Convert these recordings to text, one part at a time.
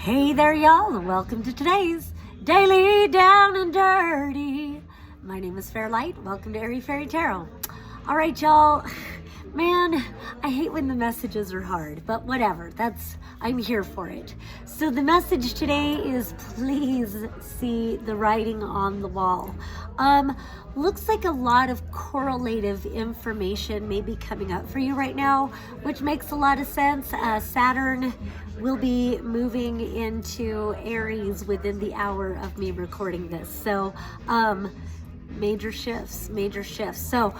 Hey there, y'all, and welcome to today's Daily Down and Dirty. My name is Fairlight. Welcome to Airy Fairy Tarot. All right, y'all. Man, I hate when the messages are hard, but whatever. I'm here for it. So the message today is please see the writing on the wall. Looks like a lot of correlative information may be coming up for you right now, which makes a lot of sense. Saturn will be moving into Aries within the hour of me recording this. So major shifts. So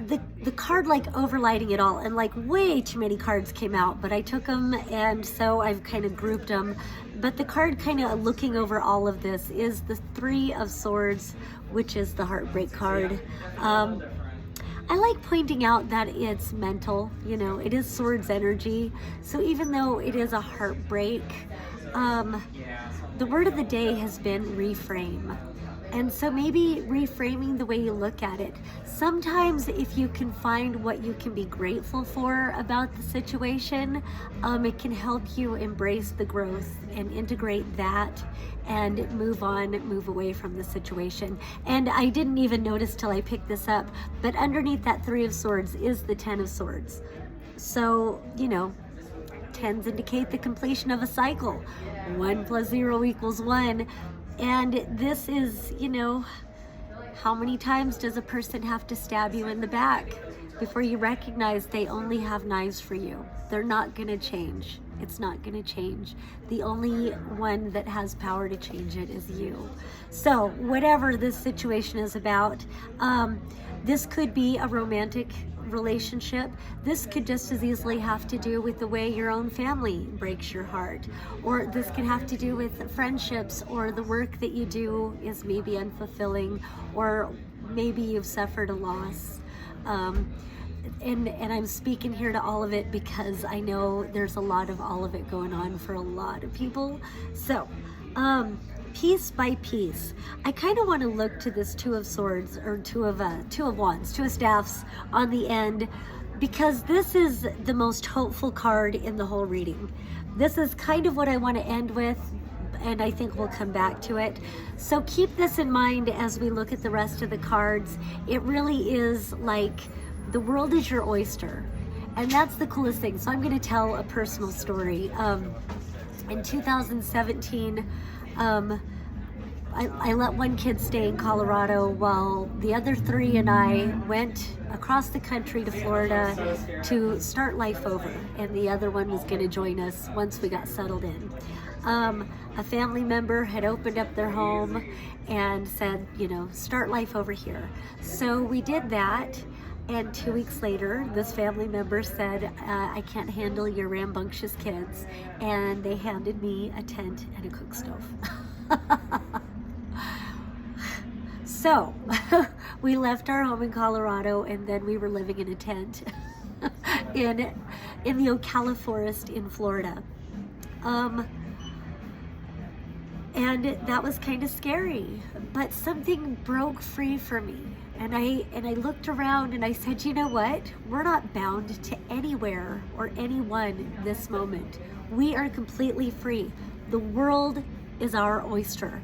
the card like overlighting it all, and like way too many cards came out, but I took them and so I've kind of grouped them. But the card kind of looking over all of this is the Three of Swords, which is the heartbreak card. I like pointing out that it's mental, it is swords energy. So even though it is a heartbreak, the word of the day has been reframe. And so maybe reframing the way you look at it. Sometimes if you can find what you can be grateful for about the situation, it can help you embrace the growth and integrate that and move on, move away from the situation. And I didn't even notice till I picked this up, but underneath that Three of Swords is the Ten of Swords. So, tens indicate the completion of a cycle. 1 + 0 = 1. And this is, how many times does a person have to stab you in the back before you recognize they only have knives for you? They're not going to change. It's not going to change. The only one that has power to change it is you. So whatever this situation is about, this could be a romantic relationship. This could just as easily have to do with the way your own family breaks your heart, or this could have to do with friendships, or the work that you do is maybe unfulfilling, or maybe you've suffered a loss. And I'm speaking here to all of it because I know there's a lot of all of it going on for a lot of people. So piece by piece, I kind of want to look to this Two of Swords, or Two of Wands, Two of Staffs on the end, because this is the most hopeful card in the whole reading. This is kind of what I want to end with, and I think we'll come back to it. So keep this in mind as we look at the rest of the cards. It really is like the world is your oyster, and that's the coolest thing. So I'm going to tell a personal story. In 2017, I let one kid stay in Colorado while the other three and I went across the country to Florida to start life over, and the other one was going to join us once we got settled in. A family member had opened up their home and said, start life over here. So we did that. And 2 weeks later, this family member said, I can't handle your rambunctious kids. And they handed me a tent and a cook stove. So we left our home in Colorado, and then we were living in a tent in the Ocala forest in Florida. And that was kind of scary, but something broke free for me. And I looked around and I said, you know what? We're not bound to anywhere or anyone this moment. We are completely free. The world is our oyster.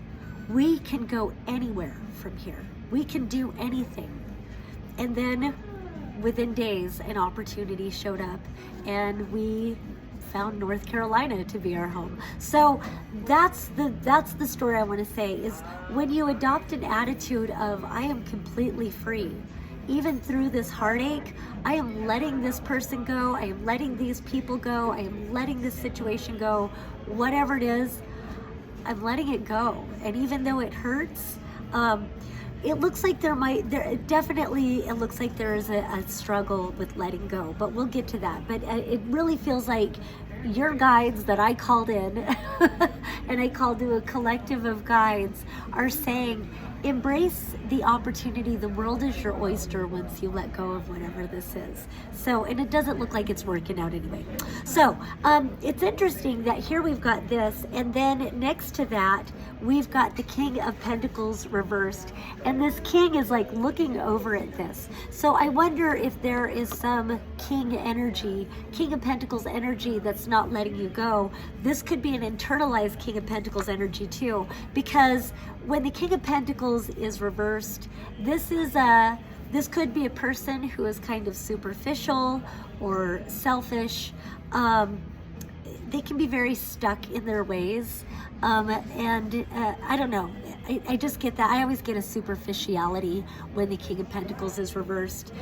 We can go anywhere from here. We can do anything. And then within days, an opportunity showed up, and we found North Carolina to be our home. So that's the story I want to say, is when you adopt an attitude of I am completely free, even through this heartache, I am letting this person go, I am letting these people go, I am letting this situation go, whatever it is, I'm letting it go. And even though it hurts, it looks like it looks like there is a struggle with letting go, but we'll get to that. But it really feels like your guides that I called in and I called to a collective of guides are saying, embrace the opportunity. The world is your oyster once you let go of whatever this is. So, and it doesn't look like it's working out anyway. So, it's interesting that here we've got this, and then next to that, we've got the King of Pentacles reversed, and this king is like looking over at this. So I wonder if there is some king energy, King of Pentacles energy that's not letting you go. This could be an internalized King of Pentacles energy too, because when the King of Pentacles is reversed, this could be a person who is kind of superficial or selfish. They can be very stuck in their ways. I don't know. I just get that. I always get a superficiality when the King of Pentacles is reversed.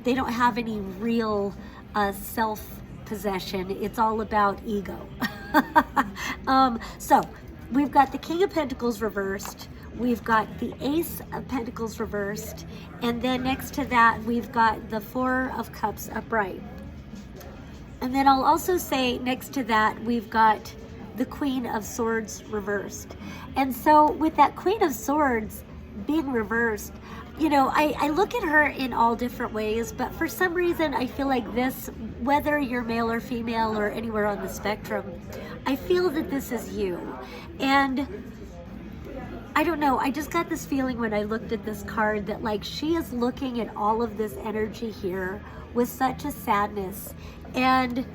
They don't have any real self-possession. It's all about ego. So we've got the King of Pentacles reversed. We've got the Ace of Pentacles reversed. And then next to that, we've got the Four of Cups upright. And then I'll also say next to that, we've got the Queen of Swords reversed. And so with that Queen of Swords being reversed, you know, I look at her in all different ways, but for some reason I feel like this, whether you're male or female or anywhere on the spectrum, I feel that this is you. And I don't know, I just got this feeling when I looked at this card that like she is looking at all of this energy here with such a sadness, and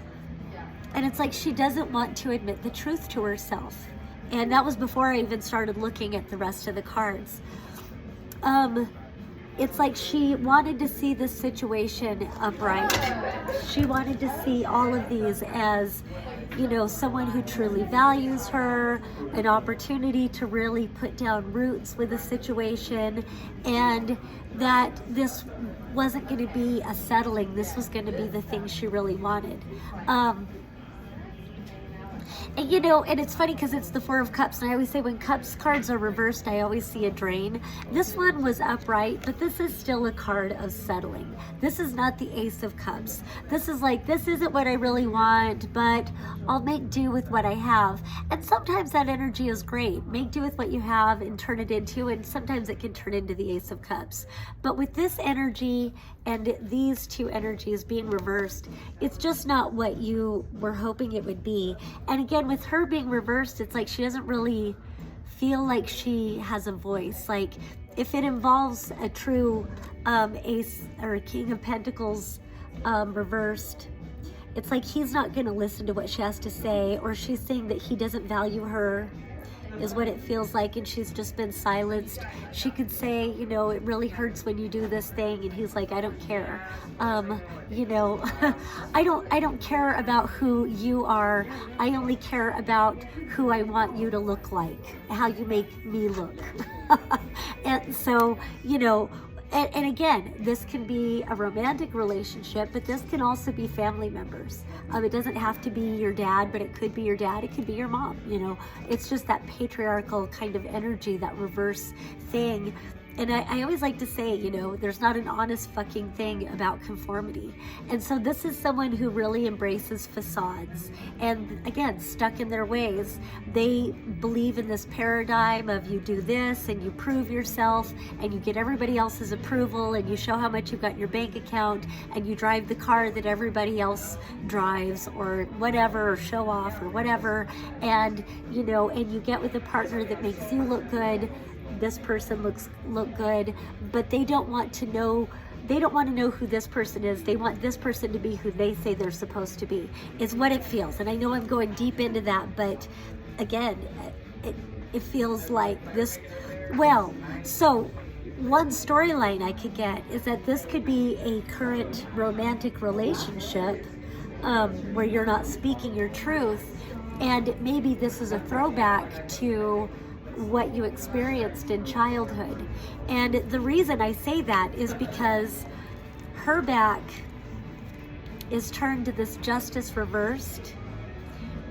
it's like she doesn't want to admit the truth to herself. And that was before I even started looking at the rest of the cards. It's like she wanted to see this situation upright. She wanted to see all of these as, you know, someone who truly values her, an opportunity to really put down roots with the situation, and that this wasn't going to be a settling. This was going to be the thing she really wanted. And you know, and it's funny because it's the Four of Cups, and I always say when cups cards are reversed, I always see a drain. This one was upright, but this is still a card of settling. This is not the Ace of Cups. This is like, this isn't what I really want, but I'll make do with what I have. And sometimes that energy is great. Make do with what you have and turn it into, and sometimes it can turn into the Ace of Cups. But with this energy and these two energies being reversed, it's just not what you were hoping it would be. And again, with her being reversed, it's like she doesn't really feel like she has a voice. Like if it involves a true Ace or a King of Pentacles reversed, it's like he's not going to listen to what she has to say, or she's saying that he doesn't value her, is what it feels like, and she's just been silenced. She could say, you know, it really hurts when you do this thing, and he's like, I don't care. You know, I don't care about who you are. I only care about who I want you to look like, how you make me look. And so, you know, and again, this can be a romantic relationship, but this can also be family members. It doesn't have to be your dad, but it could be your dad, it could be your mom, you know. It's just that patriarchal kind of energy, that reverse thing. And I always like to say, you know, there's not an honest fucking thing about conformity. And so this is someone who really embraces facades. And again, stuck in their ways. They believe in this paradigm of you do this and you prove yourself and you get everybody else's approval and you show how much you've got in your bank account and you drive the car that everybody else drives or whatever, or show off or whatever. And, you know, and you get with a partner that makes you look good. This person look good, but they don't want to know who this person is. They want this person to be who they say they're supposed to be, is what it feels. And I know I'm going deep into that, but again, it feels like this. Well, so one storyline I could get is that this could be a current romantic relationship where you're not speaking your truth, and maybe this is a throwback to what you experienced in childhood. And the reason I say that is because her back is turned to this justice reversed,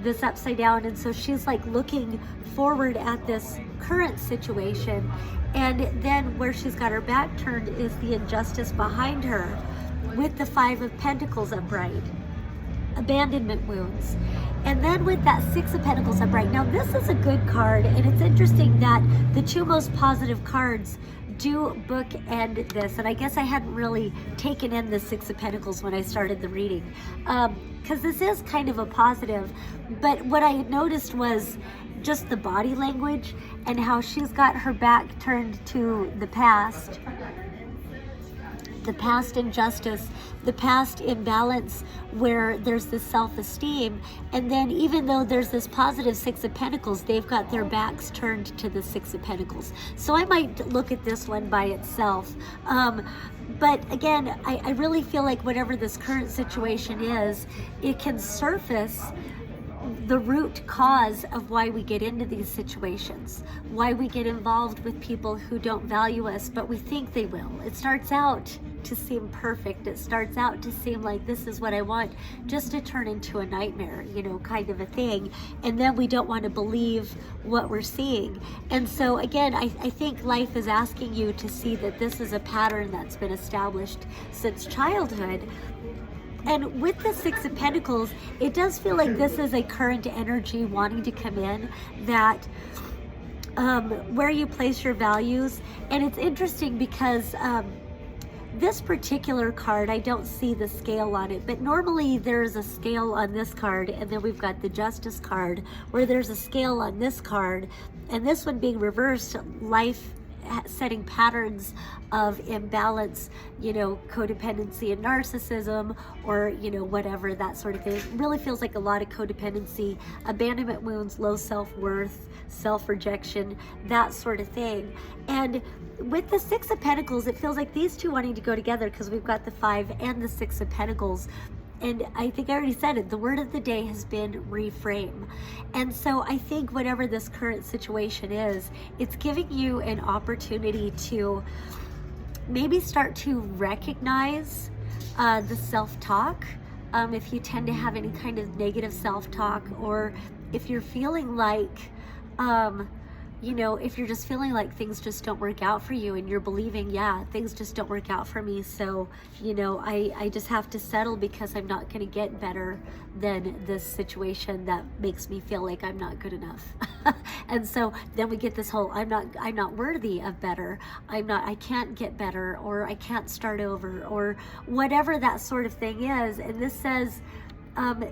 this upside down, and so she's like looking forward at this current situation, and then where she's got her back turned is the injustice behind her with the Five of Pentacles upright. abandonment wounds. And then with that Six of Pentacles upright, now this is a good card, and it's interesting that the two most positive cards do bookend this, and I guess I hadn't really taken in the Six of Pentacles when I started the reading, because this is kind of a positive, but what I noticed was just the body language and how she's got her back turned to the past injustice, the past imbalance where there's this self-esteem, and then even though there's this positive Six of Pentacles, they've got their backs turned to the Six of Pentacles. So I might look at this one by itself. But again, I really feel like whatever this current situation is, it can surface the root cause of why we get into these situations, why we get involved with people who don't value us, but we think they will. It starts out to seem perfect. It starts out to seem like this is what I want, just to turn into a nightmare, you know, kind of a thing. And then we don't want to believe what we're seeing. And so again, I think life is asking you to see that this is a pattern that's been established since childhood. And with the Six of Pentacles, it does feel like this is a current energy wanting to come in, that where you place your values. And it's interesting because this particular card, I don't see the scale on it, but normally there's a scale on this card, and then we've got the Justice card where there's a scale on this card, and this one being reversed, life setting patterns of imbalance, you know, codependency and narcissism, or, you know, whatever, that sort of thing. It really feels like a lot of codependency, abandonment wounds, low self-worth, self-rejection, that sort of thing. And with the Six of Pentacles, it feels like these two wanting to go together, because we've got the Five and the Six of Pentacles. And I think I already said it, the word of the day has been reframe. And so I think whatever this current situation is, it's giving you an opportunity to maybe start to recognize the self-talk. If you tend to have any kind of negative self-talk, or if you're feeling like, you know, if you're just feeling like things just don't work out for you, and you're believing, yeah, things just don't work out for me, so, you know, I just have to settle because I'm not going to get better than this situation that makes me feel like I'm not good enough. And so then we get this whole, I'm not worthy of better, I can't get better, or I can't start over, or whatever that sort of thing is. And this says,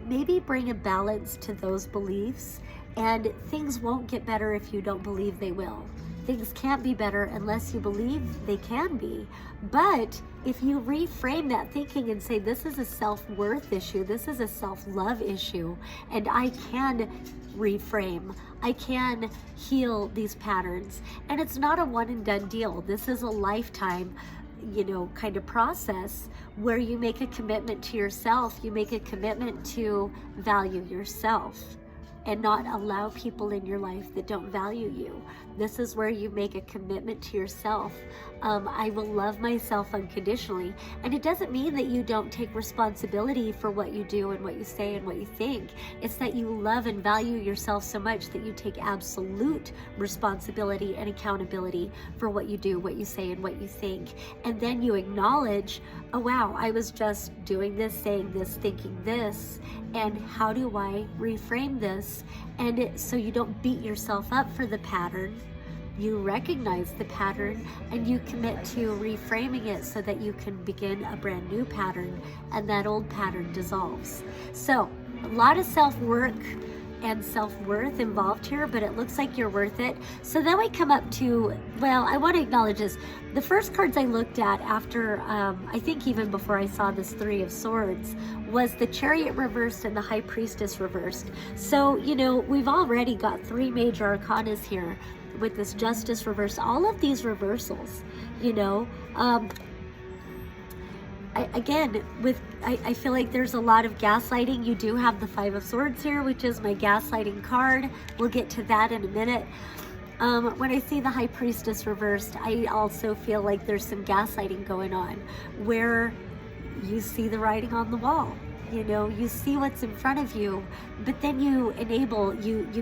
maybe bring a balance to those beliefs. And things won't get better if you don't believe they will. Things can't be better unless you believe they can be. But if you reframe that thinking and say, this is a self-worth issue, this is a self-love issue, and I can reframe, I can heal these patterns. And it's not a one and done deal. This is a lifetime, you know, kind of process where you make a commitment to yourself. You make a commitment to value yourself and not allow people in your life that don't value you. This is where you make a commitment to yourself. I will love myself unconditionally. And it doesn't mean that you don't take responsibility for what you do and what you say and what you think. It's that you love and value yourself so much that you take absolute responsibility and accountability for what you do, what you say, and what you think. And then you acknowledge, oh wow, I was just doing this, saying this, thinking this, and how do I reframe this? And so you don't beat yourself up for the pattern. You recognize the pattern and you commit to reframing it so that you can begin a brand new pattern, and that old pattern dissolves. So a lot of self-work and self-worth involved here, but it looks like you're worth it. So then we come up to, well, I want to acknowledge this. The first cards I looked at after, I think even before I saw this Three of Swords, was the Chariot reversed and the High Priestess reversed. So, you know, we've already got three major arcanas here with this Justice reversed. All of these reversals, you know, I feel like there's a lot of gaslighting. You do have the Five of Swords here, which is my gaslighting card. We'll get to that in a minute. When I see the High Priestess reversed, I also feel like there's some gaslighting going on, where you see the writing on the wall. You know, you see what's in front of you, but then you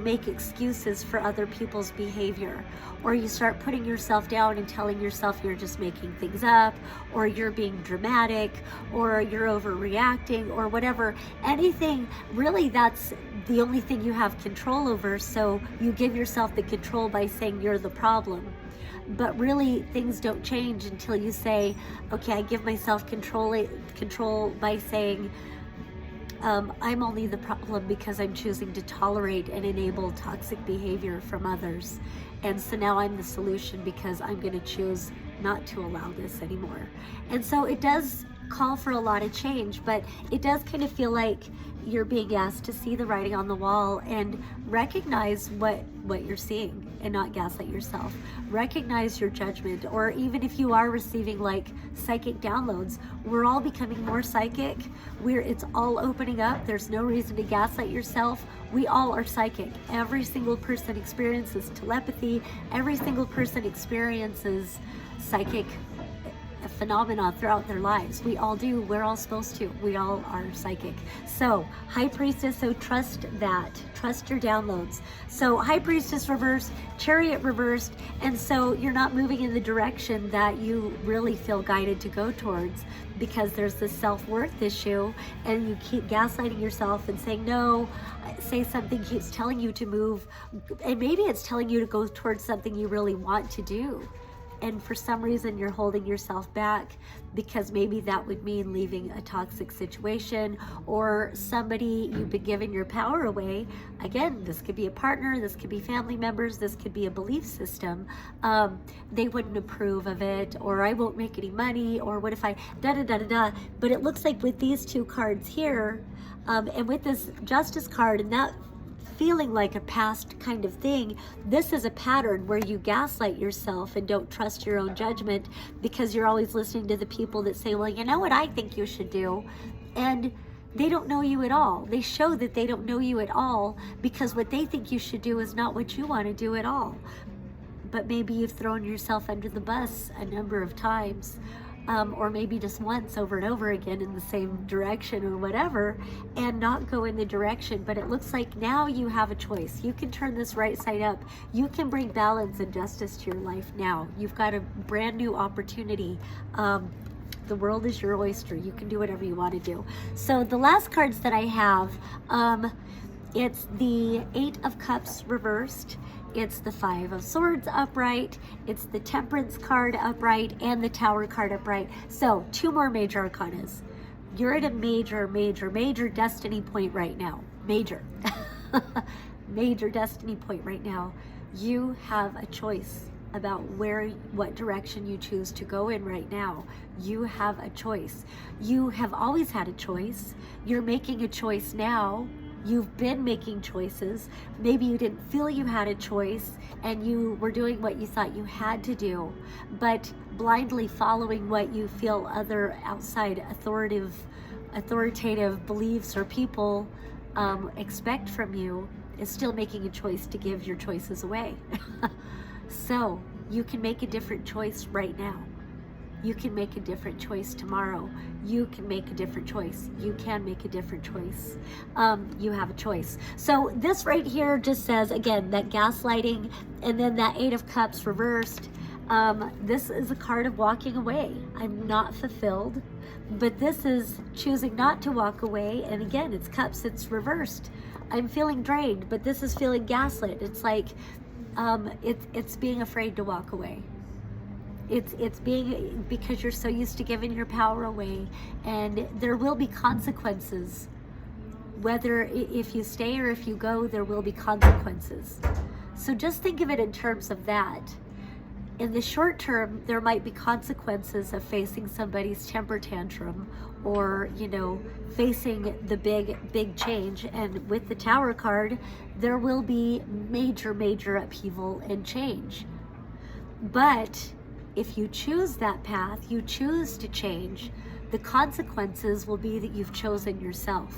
make excuses for other people's behavior, or you start putting yourself down and telling yourself you're just making things up, or you're being dramatic, or you're overreacting, or whatever. Anything, really, that's the only thing you have control over. So you give yourself the control by saying you're the problem. But really, things don't change until you say, okay, I give myself control by saying, I'm only the problem because I'm choosing to tolerate and enable toxic behavior from others. And so now I'm the solution because I'm going to choose not to allow this anymore. And so it does call for a lot of change, but it does kind of feel like you're being asked to see the writing on the wall and recognize what you're seeing and not gaslight yourself. Recognize your judgment, or even if you are receiving like psychic downloads, we're all becoming more psychic. It's all opening up. There's no reason to gaslight yourself. We all are psychic. Every single person experiences telepathy. Every single person experiences psychic phenomena throughout their lives. We all do. We're all supposed to. We all are psychic. So High Priestess, so trust that. Trust your downloads. So High Priestess reversed, Chariot reversed, and so you're not moving in the direction that you really feel guided to go towards, because there's this self-worth issue, and you keep gaslighting yourself and saying no. Say something keeps telling you to move, and maybe it's telling you to go towards something you really want to do. And for some reason you're holding yourself back, because maybe that would mean leaving a toxic situation, or somebody you've been giving your power away. Again, this could be a partner, this could be family members, this could be a belief system. They wouldn't approve of it, or I won't make any money, or what if I da-da-da-da-da. But it looks like with these two cards here, and with this Justice card, and that feeling like a past kind of thing, this is a pattern where you gaslight yourself and don't trust your own judgment, because you're always listening to the people that say, well, you know what I think you should do, and they don't know you at all. They show that they don't know you at all, because what they think you should do is not what you want to do at all. But maybe you've thrown yourself under the bus a number of times, or maybe just once over and over again in the same direction or whatever, and not go in the direction. But it looks like now you have a choice. You can turn this right side up. You can bring balance and justice to your life now. You've got a brand new opportunity. The world is your oyster. You can do whatever you want to do. So the last cards that I have, it's the Eight of Cups reversed, it's the Five of Swords upright, it's the Temperance card upright, and the Tower card upright. So 2 more major arcanas. You're at a major destiny point right now. Major destiny point right now. You have a choice about what direction you choose to go in right now. You have a choice. You have always had a choice. You're making a choice now. You've been making choices. Maybe you didn't feel you had a choice and you were doing what you thought you had to do, but blindly following what you feel other outside authoritative beliefs or people expect from you is still making a choice to give your choices away. So you can make a different choice right now. You can make a different choice tomorrow. You can make a different choice. You can make a different choice. You have a choice. So this right here just says, again, that gaslighting, and then that Eight of Cups reversed. This is a card of walking away. I'm not fulfilled, but this is choosing not to walk away. And again, it's Cups, it's reversed. I'm feeling drained, but this is feeling gaslit. It's like, it's being afraid to walk away. It's being, because you're so used to giving your power away, and there will be consequences. Whether if you stay or if you go, there will be consequences. So just think of it in terms of that. In the short term, there might be consequences of facing somebody's temper tantrum, or, you know, facing the big change. And with the Tower card, there will be major upheaval and change. But if you choose that path, you choose to change, the consequences will be that you've chosen yourself.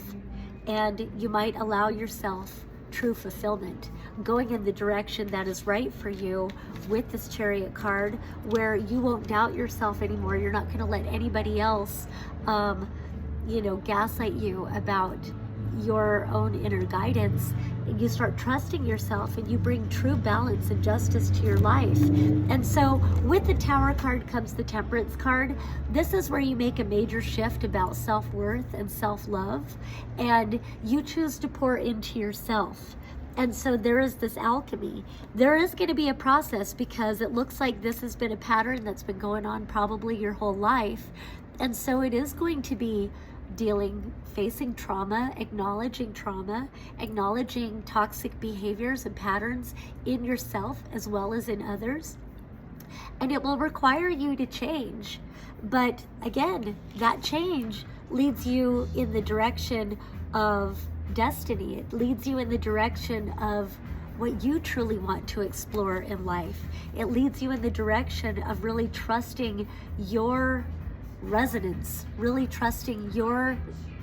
And you might allow yourself true fulfillment, going in the direction that is right for you with this Chariot card, where you won't doubt yourself anymore. You're not going to let anybody else gaslight you about your own inner guidance, and you start trusting yourself, and you bring true balance and justice to your life. And so with the Tower card comes the Temperance card. This is where you make a major shift about self-worth and self-love, and you choose to pour into yourself. And so there is this alchemy. There is going to be a process, because it looks like this has been a pattern that's been going on probably your whole life. And so it is going to be facing trauma, acknowledging toxic behaviors and patterns in yourself as well as in others. And it will require you to change. But again, that change leads you in the direction of destiny. It leads you in the direction of what you truly want to explore in life. It leads you in the direction of really trusting your resonance, really trusting your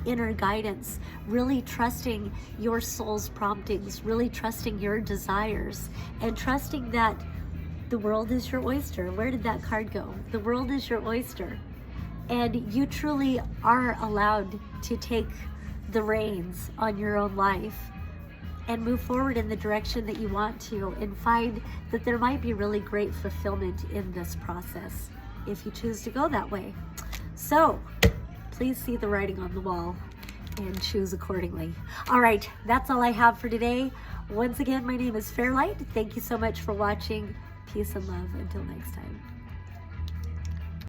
inner guidance, really trusting your soul's promptings, really trusting your desires, and trusting that the world is your oyster. Where did that card go? The world is your oyster. And you truly are allowed to take the reins on your own life and move forward in the direction that you want to, and find that there might be really great fulfillment in this process if you choose to go that way. So please see the writing on the wall and choose accordingly. All right, that's all I have for today. Once again, my name is Fairlight. Thank you so much for watching. Peace and love. Until next time.